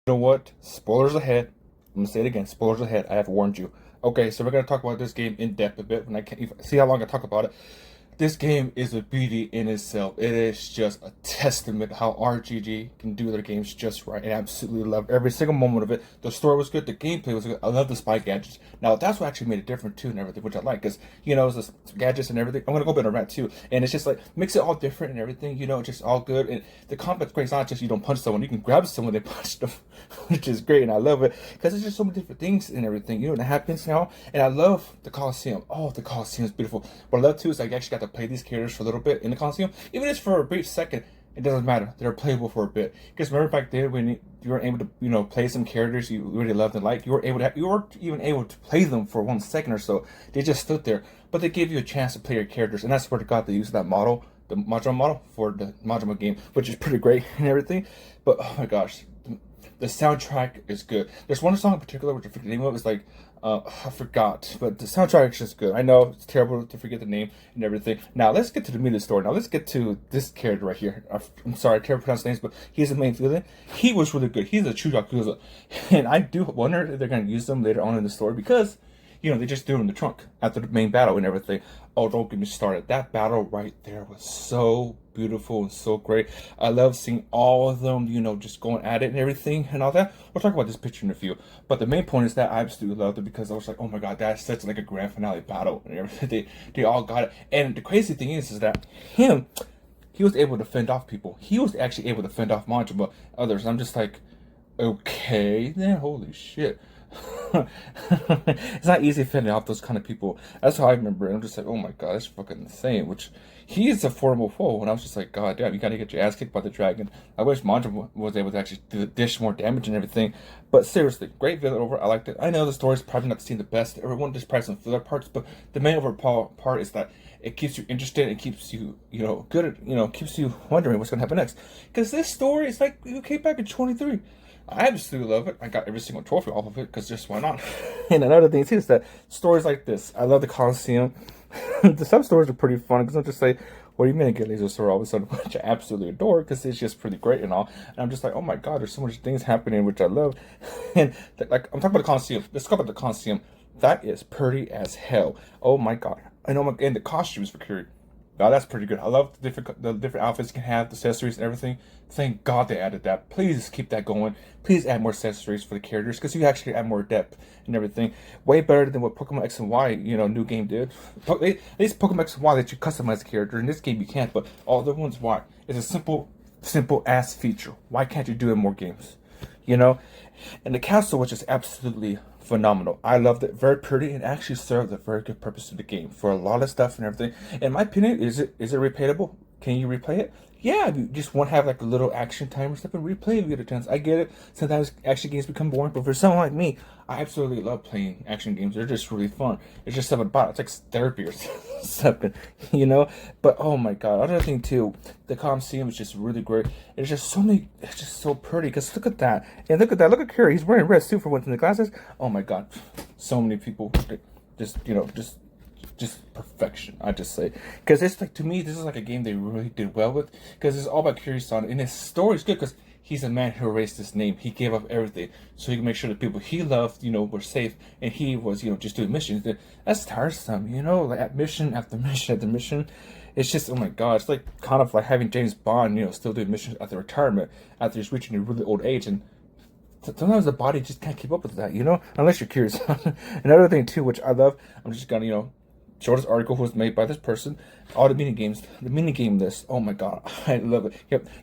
You know what? Spoilers ahead. I'm gonna say it again. Spoilers ahead. I have warned you. Okay, so we're gonna talk about this game in depth a bit. When I can see how long I talk about it. This game is a beauty in itself. It is just a testament how RGG can do their games just right. And I absolutely love every single moment of it. The story was good. The gameplay was good. I love the spy gadgets. Now, that's what actually made it different, too, and everything, which I like. Because, it's the gadgets and everything. I'm going to go a bit on that, too. And it's just like, mix it all different and everything, just all good. And the combat's great. It's not just you don't punch someone. You can grab someone, they punch them, which is great. And I love it. Because there's just so many different things and everything, that happens now. And I love the Coliseum. Oh, the Coliseum is beautiful. What I love, too, is I actually got to play these characters for a little bit in the Coliseum, even if it's for a brief second. It doesn't matter. They're playable for a bit. Because remember back then when you were able to, play some characters you really loved and liked, you were even able to play them for 1 second or so. They just stood there, but they gave you a chance to play your characters, and that's where they got the use of that model, the Majima model for the Majima game, which is pretty great and everything. But oh my gosh, the soundtrack is good. There's one song in particular which I forget the name of. It's like I forgot, but the soundtrack is just good. I know it's terrible to forget the name and everything. Now let's get to the meat of the story. Now let's get to this character right here. I'm sorry, I can't pronounce names, but he's the main villain. He was really good. He's a true Yakuza, and I do wonder if they're going to use them later on in the story because they just threw him in the trunk after the main battle and everything. Oh, don't get me started. That battle right there was so beautiful and so great. I love seeing all of them, just going at it and everything and all that. We'll talk about this picture in a few. But the main point is that I absolutely loved it because I was like, oh my god, that's such like a grand finale battle and everything. They all got it. And the crazy thing is that he was able to fend off people. He was actually able to fend off Majima, others. I'm just like, okay, then holy shit. It's not easy fending off those kind of people. That's how I remember it. I'm just like, oh my god, that's fucking insane. Which he is a formidable foe. And I was just like, god damn, you gotta get your ass kicked by the dragon. I wish Mantra was able to actually dish more damage and everything. But seriously, great villain over. I liked it. I know the story's probably not seen the best. Everyone just probably some filler parts, but the main overall part is that it keeps you interested and keeps you, good at, keeps you wondering what's gonna happen next. Because this story is like it came back in 23. I absolutely love it. I got every single trophy off of it because just why not? And another thing too is that stories like this, I love the Coliseum. Some stories are pretty fun because I'm just like, what do you mean I get laser sword all of a sudden? Which I absolutely adore because it's just pretty great and all. And I'm just like, oh my god, there's so much things happening which I love. And like I'm talking about the Coliseum. Let's talk about the Coliseum. That is pretty as hell. Oh my god. I know, and the costumes for Curie. Wow, that's pretty good. I love the different outfits you can have, the accessories and everything. Thank God they added that. Please keep that going. Please add more accessories for the characters because you actually add more depth and everything. Way better than what Pokemon X and Y, new game did. At least Pokemon X and Y let you customize the character. In this game you can't, but all the ones why. It's a simple ass feature. Why can't you do it in more games? And the castle, which is absolutely phenomenal. I loved it. Very pretty and actually served a very good purpose to the game for a lot of stuff and everything. In my opinion, is it replayable? Can you replay it? Yeah, you just won't have like a little action time or stuff and replay if you get a chance. I get it. Sometimes action games become boring, but for someone like me, I absolutely love playing action games. They're just really fun. It's just something about it. It's like therapy or something, But oh my god, another thing too, the Coliseum is just really great. It's just so many. It's just so pretty. Cause look at that, and look at that. Look at Kerry. He's wearing red suit for once in the glasses. Oh my god, so many people. Just perfection, I just say, because it's like, to me, this is like a game they really did well with, because it's all about Kiryu-san, and his story is good because he's a man who erased his name. He gave up everything so he could make sure the people he loved, were safe, and he was, just doing missions. That's tiresome, like at mission after mission after mission. It's just, oh my god, it's like kind of like having James Bond, still doing missions after retirement after he's reaching a really old age, and sometimes the body just can't keep up with that, unless you're curious. Another thing too, which I love, I'm just gonna, show this article was made by this person. All the mini games, the mini game list. Oh my god, I love it.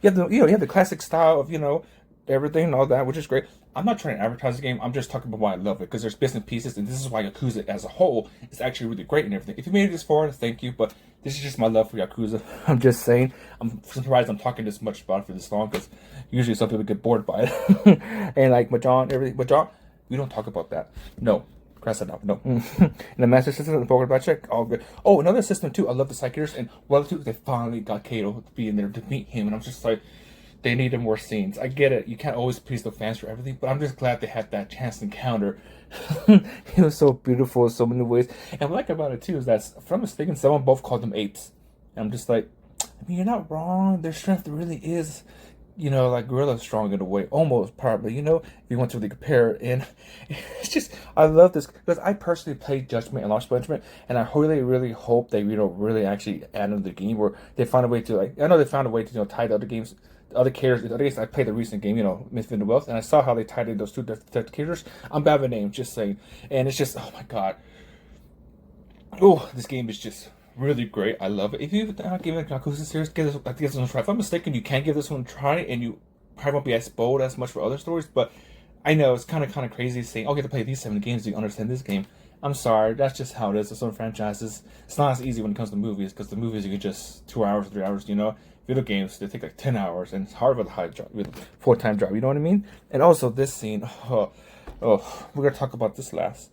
You have the classic style of everything and all that, which is great. I'm not trying to advertise the game. I'm just talking about why I love it because there's bits and pieces, and this is why Yakuza as a whole is actually really great and everything. If you made it this far, thank you. But this is just my love for Yakuza. I'm just saying. I'm surprised I'm talking this much about it for this long because usually some people get bored by it. And like Mahjong, everything. Mahjong, we don't talk about that. No. Cross it off. No. And the Master System and the Pokemon Battle Check, all good. Oh, another system too. I love the Psychers, and well too, they finally got Kato to be in there to meet him, and I'm just like, they needed more scenes. I get it. You can't always please the fans for everything, but I'm just glad they had that chance encounter. It was so beautiful in so many ways. And what I like about it too is that, if I'm mistaken, someone both called them apes. And I'm just like, I mean, you're not wrong. Their strength really is like Gorilla Strong in a way, almost probably, if you want to really compare it. And it's just, I love this because I personally played Judgment and Lost Judgment, and I really, really hope they, really actually add into the game where they find a way to, like, I know they found a way to, tie the other games, the other characters, the other games. I played the recent game, Infinite Wealth, and I saw how they tied in those two different characters. I'm bad with names, just saying. And it's just, oh my god. Oh, this game is just really great. I love it. If you've not given Yakuza series, give this one a try. If I'm mistaken, you can give this one a try, and you probably won't be as bold as much for other stories. But I know it's kind of crazy saying, "Oh, you have to play these 7 games to understand this game." I'm sorry, that's just how it is. With some franchises, it's not as easy when it comes to movies because the movies you can just 2 hours, 3 hours. Video games they take like 10 hours, and it's hard with a high job, with a full-time job. You know what I mean? And also this scene. We're gonna talk about this last.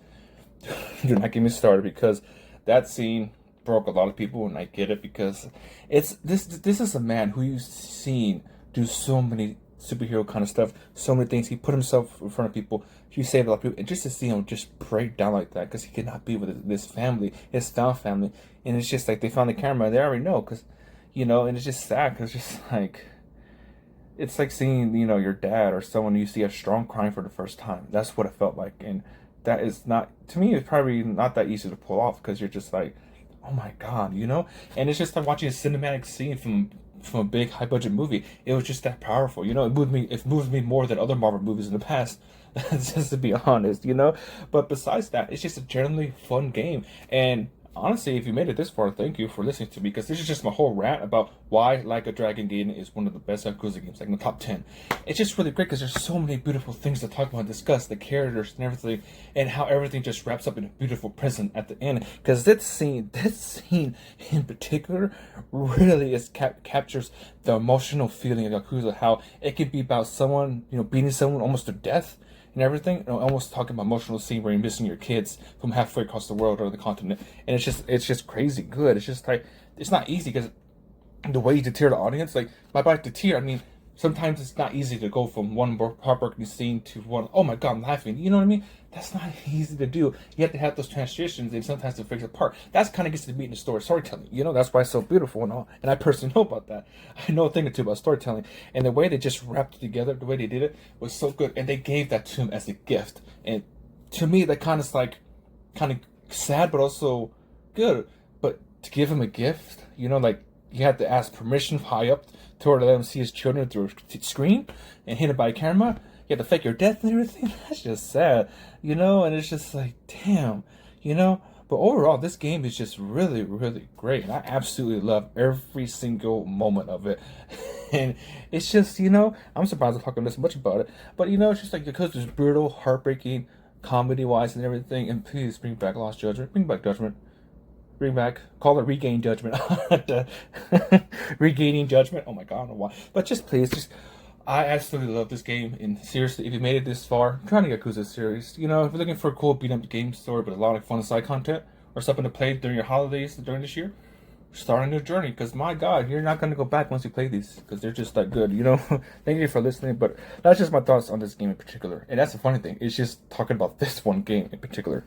Do not get me started because that scene broke a lot of people, and I get it because it's this is a man who you've seen do so many superhero kind of stuff, so many things. He put himself in front of people. He saved a lot of people, and just to see him just break down like that because he could not be with this family, his found family, and it's just like they found the camera. And they already know because, and it's just sad because just like. It's like seeing, your dad or someone you see a strong crying for the first time. That's what it felt like. And that is not, to me, it's probably not that easy to pull off because you're just like, oh my God, And it's just like watching a cinematic scene from a big high budget movie. It was just that powerful. It moved me more than other Marvel movies in the past. Just to be honest, But besides that, it's just a generally fun game. And honestly, if you made it this far, thank you for listening to me because this is just my whole rant about why Like a Dragon Gaiden is one of the best Yakuza games, like in the top 10. It's just really great because there's so many beautiful things to talk about and discuss, the characters and everything, and how everything just wraps up in a beautiful present at the end. Because this scene in particular really captures the emotional feeling of Yakuza, how it can be about someone, beating someone almost to death, and everything, almost talking about emotional scene where you're missing your kids from halfway across the world or the continent, and it's just crazy good. It's just like it's not easy because the way you deter the audience, like by deter, I mean sometimes it's not easy to go from one heartbreaking scene to one, oh my God, I'm laughing. You know what I mean? That's not easy to do. You have to have those transitions and sometimes to fix it apart. That's kind of gets to the meat in the story, storytelling. That's why it's so beautiful and all. And I personally know about that. I know a thing or two about storytelling. And the way they just wrapped it together, the way they did it was so good. And they gave that to him as a gift. And to me, that kind of sad, but also good. But to give him a gift, like you had to ask permission high up to order them see his children through a screen and hit it by a camera. You have to fake your death and everything. That's just sad, and it's just like, damn, But overall, this game is just really, really great. And I absolutely love every single moment of it. And it's just, I'm surprised I'm talking this much about it. But, it's just like, because it's brutal, heartbreaking, comedy-wise and everything. And please bring back Lost Judgment. Bring back Judgment. Bring back, call it Regain Judgment. Regaining Judgment. Oh my God, I don't know why. But just please, I absolutely love this game. And seriously, if you made it this far, try to Yakuza series. If you're looking for a cool beat up game story, but a lot of fun side content, or something to play during your holidays during this year, start a new journey. Because my God, you're not going to go back once you play these. Because they're just that good, Thank you for listening. But that's just my thoughts on this game in particular. And that's the funny thing. It's just talking about this one game in particular.